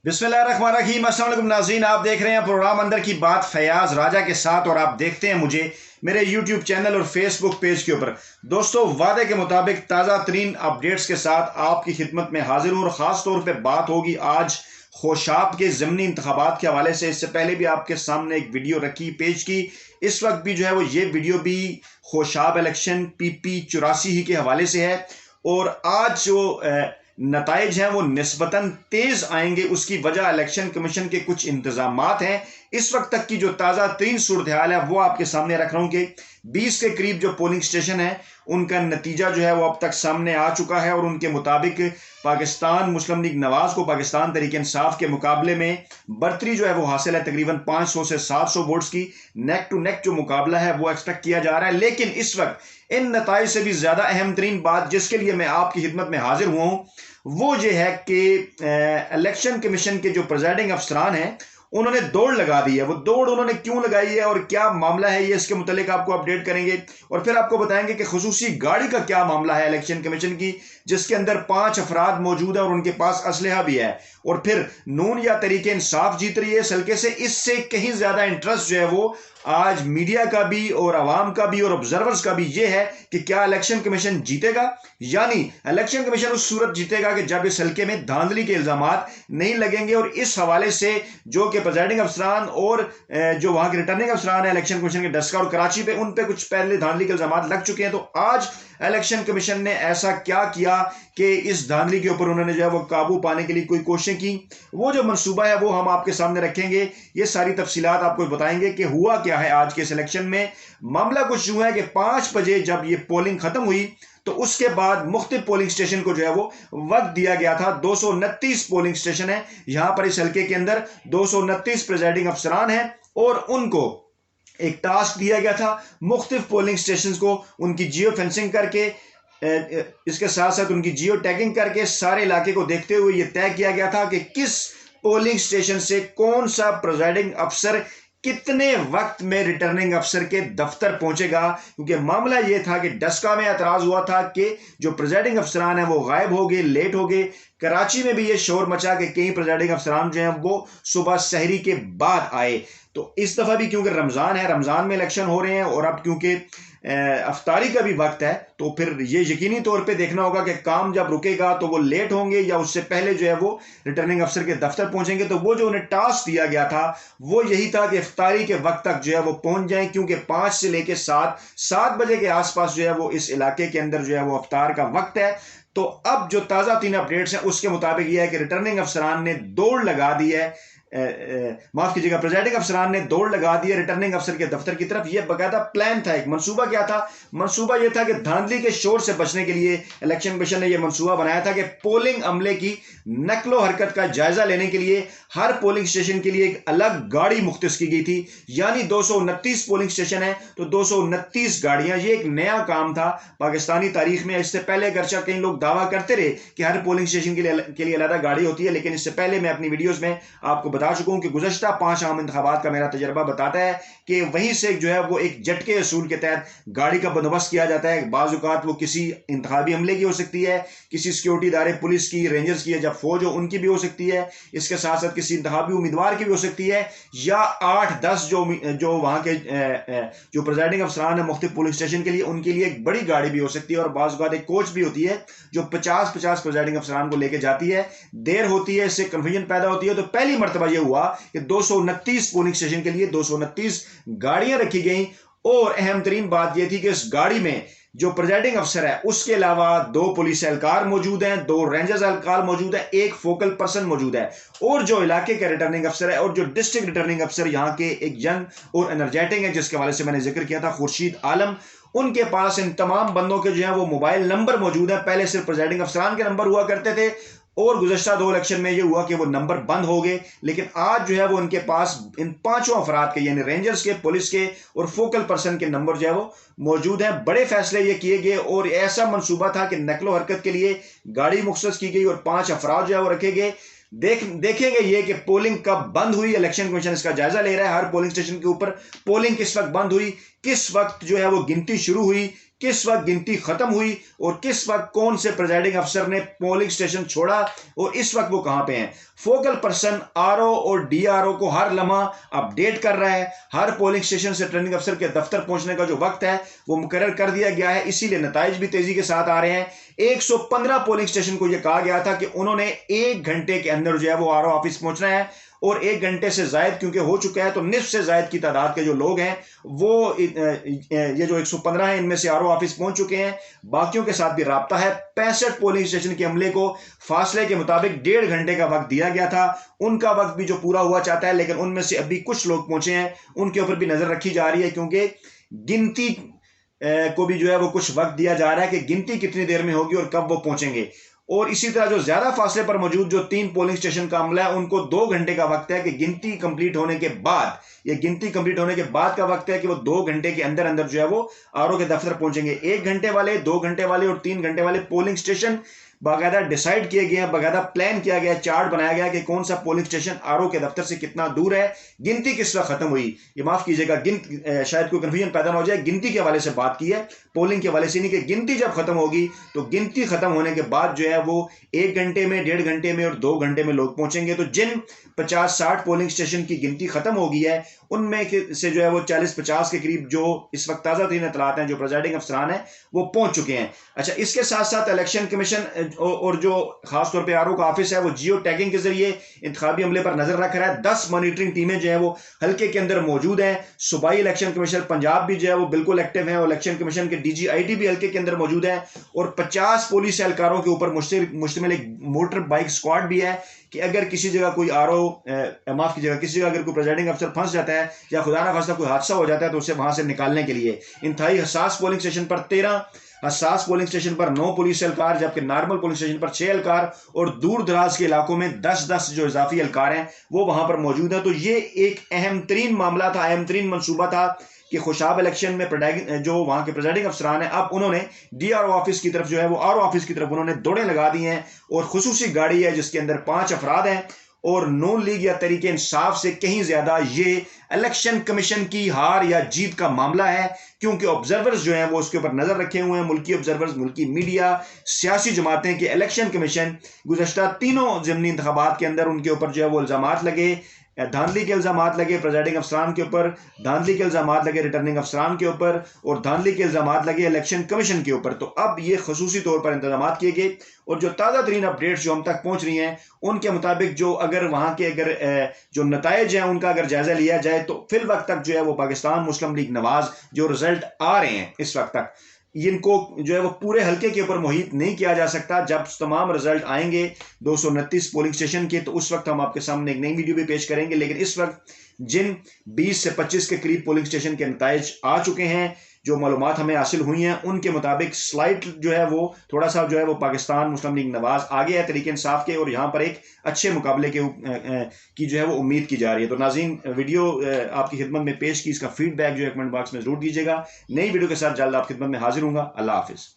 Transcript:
बिस्मिल्लाहिर्रहमानिर्रहीम। अस्सलाम वालेकुम नाज़रीन, आप देख रहे हैं प्रोग्राम अंदर की बात फयाज राजा के साथ और आप देखते हैं मुझे मेरे यूट्यूब चैनल और फेसबुक पेज के ऊपर। दोस्तों, वादे के मुताबिक ताज़ा तरीन अपडेट्स के साथ आपकी खिदमत में हाजिर हूँ और ख़ास तौर पर बात होगी आज खोशाब के ज़मीनी इंतखाबात के हवाले से। इससे पहले भी आपके सामने एक वीडियो रखी पेज की, इस वक्त भी जो है वो ये वीडियो भी खोशाब इलेक्शन PP 84 ही के हवाले से है और आज जो नताइज हैं वो निस्बतन तेज आएंगे। उसकी वजह इलेक्शन कमीशन के कुछ इंतजामात हैं। इस वक्त तक की जो ताज़ा तीन सूरत हाल है वो आपके सामने रख रहा हूं कि 20 के करीब जो पोलिंग स्टेशन है उनका नतीजा जो है वो अब तक सामने आ चुका है और उनके मुताबिक पाकिस्तान मुस्लिम लीग नवाज को पाकिस्तान तहरीक इंसाफ के मुकाबले में बर्तरी जो है वो हासिल है तकरीबन 500 से 700 वोट्स की। नेक टू नेक जो मुकाबला है वो एक्सपेक्ट किया जा रहा है। लेकिन इस वक्त इन नताइज से भी ज्यादा अहम तरीन बात जिसके लिए मैं आपकी खिदमत में हाजिर हुआ हूं वो ये है कि इलेक्शन कमीशन के जो प्रिजाइडिंग अफसरान हैं उन्होंने दौड़ लगा दी है। वो दौड़ उन्होंने क्यों लगाई है और क्या मामला है ये इसके मुतालिक आपको अपडेट करेंगे और फिर आपको बताएंगे कि खुसूसी गाड़ी का क्या मामला है इलेक्शन कमीशन की जिसके अंदर 5 अफराद मौजूद है और उनके पास असलहा भी है और फिर नून या तरीके इंसाफ जीत रही है इस हल्के से। इससे कहीं ज्यादा इंटरेस्ट जो है वो आज मीडिया का भी और आवाम का भी और ऑब्जर्वर्स का भी ये है कि क्या इलेक्शन कमीशन जीतेगा, यानी इलेक्शन कमीशन उस सूरत जीतेगा कि जब इस हल्के में धांधली के इल्जामात नहीं लगेंगे। और इस हवाले से जो कि प्रिजाइडिंग अफसरान और जो वहां के रिटर्निंग अफसरान है इलेक्शन कमीशन के डस्का और कराची पे उन पे कुछ पहले धांधली के इल्जामात लग चुके हैं। तो आज इलेक्शन कमीशन ने ऐसा क्या किया कि इस धांधली के ऊपर उन्होंने जो है वो काबू पाने के लिए कोई कोशिशें की, वो जो मंसूबा है वो हम आपके सामने रखेंगे। ये सारी तफसीलात आपको बताएंगे कि हुआ क्या है आज के इस इलेक्शन में। मामला कुछ यूं है कि 5 बजे जब ये पोलिंग खत्म हुई तो उसके बाद मुख्तलिफ पोलिंग स्टेशन को जो है वो वक्त दिया गया था। 229 पोलिंग स्टेशन है यहां पर इस हल्के के अंदर 229 प्रिजाइडिंग अफसरान हैं और उनको एक टास्क दिया गया था मुख्तलिफ पोलिंग स्टेशन को उनकी जियो फेंसिंग करके इसके साथ साथ उनकी जियो टैगिंग करके सारे इलाके को देखते हुए यह तय किया गया था कि किस पोलिंग स्टेशन से कौन सा प्रिजाइडिंग अफसर कितने वक्त में रिटर्निंग अफसर के दफ्तर पहुंचेगा। क्योंकि मामला यह था कि डस्का में एतराज हुआ था कि जो प्रिजाइडिंग अफसरान है वो गायब हो गए, लेट हो गए। कराची में भी ये शोर मचा कि कई प्रिजाइडिंग अफसरान जो हैं वो सुबह सहरी के बाद आए। तो इस दफा भी क्योंकि रमजान है, रमजान में इलेक्शन हो रहे हैं और अब क्योंकि अफ्तारी का भी वक्त है तो फिर ये यकीनी तौर पे देखना होगा कि काम जब रुकेगा तो वो लेट होंगे या उससे पहले जो है वो रिटर्निंग अफसर के दफ्तर पहुंचेंगे। तो वो जो उन्हें टास्क दिया गया था वो यही था कि इफ्तारी के वक्त तक जो है वो पहुंच जाएं, क्योंकि 5 से लेकर 7 बजे के आसपास जो है वो इस इलाके के अंदर जो है वो अफ्तार का वक्त है। तो अब जो ताज़ा 3 अपडेट्स हैं उसके मुताबिक यह है कि रिटर्निंग अफसरान ने दौड़ लगा दी है, माफ कीजिएगा, प्रिजाइडिंग अफसरान ने दौड़ लगा दी है रिटर्निंग अफसर के दफ्तर की तरफ। यह बकायदा प्लान था, एक मंसूबा क्या था? मंसूबा यह था कि धांधली के शोर से बचने के लिए इलेक्शन कमीशन ने यह मंसूबा बनाया था कि पोलिंग अमले की नकलो हरकत का जायजा लेने के लिए हर पोलिंग स्टेशन के लिए एक अलग गाड़ी मुख्तस की गई थी। यानी 229 पोलिंग स्टेशन है तो 229 गाड़ियां। ये एक नया काम था पाकिस्तानी तारीख में। इससे पहले अगरचा कई लोग दावा करते रहे कि हर पोलिंग स्टेशन के लिए अलग गाड़ी होती है, लेकिन इससे पहले मैं अपनी वीडियोस में आपको बता चुका हूं कि गुज़श्ता 5 आम इंतखाबात का मेरा तजर्बा बताता है कि वहीं से जो है वो एक झटके असूल के तहत गाड़ी का बंदोबस्त किया जाता है। बाज़ औक़ात वो किसी इंतखाबी हमले की हो सकती है, किसी सिक्योरिटी इदारे पुलिस की, रेंजर्स की, जब फौज हो उनकी भी हो सकती है, इसके साथ साथ किसी इंतखाबी उम्मीदवार की भी हो सकती है, या 8-10 जो वहां के जो प्रिजाइडिंग अफसरान है मुख्तलिफ पुलिस स्टेशन के लिए उनके लिए एक बड़ी गाड़ी भी हो सकती है। और बाज़ औक़ात एक कोच भी होती है जो 50-50 प्रिजाइडिंग अफसरान को लेकर जाती है। देर होती है, इससे कंफ्यूजन पैदा होती है। तो पहली मरतबा यह हुआ कि 229 पोलिंग स्टेशन के लिए 229 गाड़ियां रखी गई। और अहम तरीन बात यह थी कि इस गाड़ी में जो प्रिजाइडिंग अफसर है उसके अलावा 2 पुलिस एहलकार मौजूद हैं, 2 रेंजर्स एहलकार मौजूद हैं, 1 फोकल पर्सन मौजूद है और जो इलाके के रिटर्निंग अफसर है और जो डिस्ट्रिक्ट रिटर्निंग अफसर यहाँ के एक यंग और एनर्जेटिक है जिसके हवाले से मैंने जिक्र किया था, खुर्शीद आलम। उनके पास इन तमाम बंदों के जो है वो मोबाइल नंबर मौजूद है। पहले सिर्फ प्रिजाइडिंग अफसरान के नंबर हुआ करते थे और गुज़श्ता 2 इलेक्शन में ये हुआ कि वो नंबर बंद हो गए, लेकिन आज जो है वो इनके पास इन 5 अफराद के यानी रेंजर्स के, पुलिस के और फोकल पर्सन के नंबर जो है वो मौजूद हैं। बड़े फैसले ये किए गए और ऐसा मंसूबा था कि नकलो हरकत के लिए गाड़ी मुख्तस की गई और 5 अफराद जो है वो रखे गए। देखेंगे ये कि पोलिंग कब बंद हुई, इलेक्शन कमीशन इसका जायजा ले रहा है। हर पोलिंग स्टेशन के ऊपर पोलिंग किस वक्त बंद हुई, किस वक्त जो है वो गिनती शुरू हुई, किस वक्त गिनती खत्म हुई और किस वक्त कौन से प्रिजाइडिंग अफसर ने पोलिंग स्टेशन छोड़ा और इस वक्त वो कहां पे हैं। फोकल पर्सन आरओ और डीआरओ को हर लम्हा अपडेट कर रहा है। हर पोलिंग स्टेशन से रिटर्निंग अफसर के दफ्तर पहुंचने का जो वक्त है वो मुकर्रर कर दिया गया है, इसीलिए नताइज भी तेजी के साथ आ रहे हैं। 115 पोलिंग स्टेशन को यह कहा गया था कि उन्होंने 1 घंटे के अंदर जो है वो आरओ ऑफिस पहुंचना है और 1 घंटे से जायद क्योंकि हो चुका है तो निफ्फ से जायद की तादाद के जो लोग हैं वो ये जो 115 है इनमें से आरओ ऑफिस पहुंच चुके हैं। बाकियों के साथ भी राब्ता है। 65 पोलिंग स्टेशन के अमले को फासले के मुताबिक 1.5 घंटे का वक्त दिया गया था, उनका वक्त भी जो पूरा हुआ चाहता है, लेकिन उनमें से अभी कुछ लोग पहुंचे हैं, उनके ऊपर भी नजर रखी जा रही है क्योंकि गिनती को भी जो है वो कुछ वक्त दिया जा रहा है कि गिनती कितनी देर में होगी और कब वो पहुंचेंगे। और इसी तरह जो ज्यादा फासले पर मौजूद जो 3 पोलिंग स्टेशन का अमला है उनको 2 घंटे का वक्त है कि गिनती कंप्लीट होने के बाद, ये गिनती कंप्लीट होने के बाद का वक्त है कि वो 2 घंटे के अंदर अंदर जो है वो आरओ के दफ्तर पहुंचेंगे। 1 घंटे वाले, 2 घंटे वाले और 3 घंटे वाले पोलिंग स्टेशन बाकायदा डिसाइड किए गए हैं, बाकायदा प्लान किया गया, चार्ट बनाया गया कि कौन सा पोलिंग स्टेशन आरओ के दफ्तर से कितना दूर है, गिनती किस वक्त खत्म हुई। ये माफ कीजिएगा, शायद कोई कंफ्यूजन पैदा ना हो जाए, गिनती के हवाले से बात की है, पोलिंग के हवाले से नहीं, कि गिनती जब खत्म होगी तो गिनती खत्म होने के बाद जो है वो 1 घंटे में, 1.5 घंटे में और 2 घंटे में लोग पहुंचेंगे। तो जिन 50-60 पोलिंग स्टेशन की गिनती खत्म हो गई है उनमें से जो है वो 40-50 के करीब जो इस वक्त ताजा तरीन इतलात हैं, जो प्रिजाइडिंग अफसरान हैं वो पहुंच चुके हैं। अच्छा, इसके साथ साथ इलेक्शन कमीशन और जो खासतौर पर आरओ का ऑफिस है वो जियो टैगिंग के जरिए इंतखाबी अमले पर नजर रख रहा है। 10 मॉनिटरिंग टीमें जो है वो हल्के के अंदर मौजूद हैं। सूबाई इलेक्शन कमीशनर पंजाब भी जो है वो बिल्कुल एक्टिव है और इलेक्शन कमीशन के DGIT भी हल्के के अंदर मौजूद है और 50 पुलिस एहलकारों के ऊपर मुश्तमिल एक मोटर बाइक स्क्वाड भी है कि अगर किसी जगह कोई आरओ माफ कीजिएगा, किसी जगह अगर कोई प्रिजाइडिंग अफसर फंस जाता है या खुदा ना खास्ता कोई हादसा हो जाता है तो उसे वहां से निकालने के लिए इंतहाई हसास पोलिंग स्टेशन पर 13, हसास पोलिंग स्टेशन पर 9 पुलिस एहलकार, जबकि नॉर्मल पोलिंग स्टेशन पर 6 एहलकार और दूर दराज के इलाकों में 10-10 जो इजाफी एहलकार हैं वो वहां पर मौजूद है। तो ये एक अहम तरीन मामला था, अहम तरीन मनसूबा था कि खुशाब इलेक्शन में जो वहां के प्रिजाइडिंग अफसरान हैं अब उन्होंने डीआरओ ऑफिस की तरफ जो है वो आरओ ऑफिस की तरफ उन्होंने दौड़ें लगा दी हैं और खुसूसी गाड़ी है जिसके अंदर 5 अफराद हैं और नून लीग या तरीके इंसाफ से कहीं ज्यादा ये इलेक्शन कमीशन की हार या जीत का मामला है, क्योंकि ऑब्जर्वर्स जो हैं वो उसके ऊपर नजर रखे हुए हैं, मुल्की ऑब्जर्वर्स, मुल्की मीडिया, सियासी जमातें कि इलेक्शन कमीशन गुज़श्ता 3 ज़िमनी इंतखाबात के अंदर उनके ऊपर जो है वो इल्जामात लगे, धांधली के इल्जामात लगे प्रिजाइडिंग अफसरान के ऊपर, धांधली के इल्जामात लगे रिटर्निंग अफसरान के ऊपर और धांधली के इल्जामात लगे इलेक्शन कमीशन के ऊपर। तो अब ये खसूसी तौर पर इंतजामात किए गए और जो ताज़ा तरीन अपडेट्स जो हम तक पहुंच रही हैं उनके मुताबिक जो अगर वहां के जो नताइज हैं उनका अगर जायजा लिया जाए तो फिल वक्त तक जो है वो पाकिस्तान मुस्लिम लीग नवाज जो रिजल्ट आ रहे हैं इस वक्त तक इनको जो है वो पूरे हल्के के ऊपर मुहित नहीं किया जा सकता। जब तमाम रिजल्ट आएंगे 229 पोलिंग स्टेशन के तो उस वक्त हम आपके सामने एक नई वीडियो भी पेश करेंगे, लेकिन इस वक्त जिन 20 से 25 के करीब पोलिंग स्टेशन के नताइज आ चुके हैं, जो मालूमात हमें हासिल हुई हैं उनके मुताबिक स्लाइट जो है वो थोड़ा सा जो है वो पाकिस्तान मुस्लिम लीग नवाज आगे है तरीके इंसाफ के और यहाँ पर एक अच्छे मुकाबले की जो है वो उम्मीद की जा रही है। तो नाज़रीन, वीडियो आपकी खिदमत में पेश की, इसका फीडबैक जो है कमेंट बॉक्स में जरूर दीजिएगा। नई वीडियो के साथ जल्द आपकी खिदमत में हाजिर हूँगा। अल्लाह हाफिज़।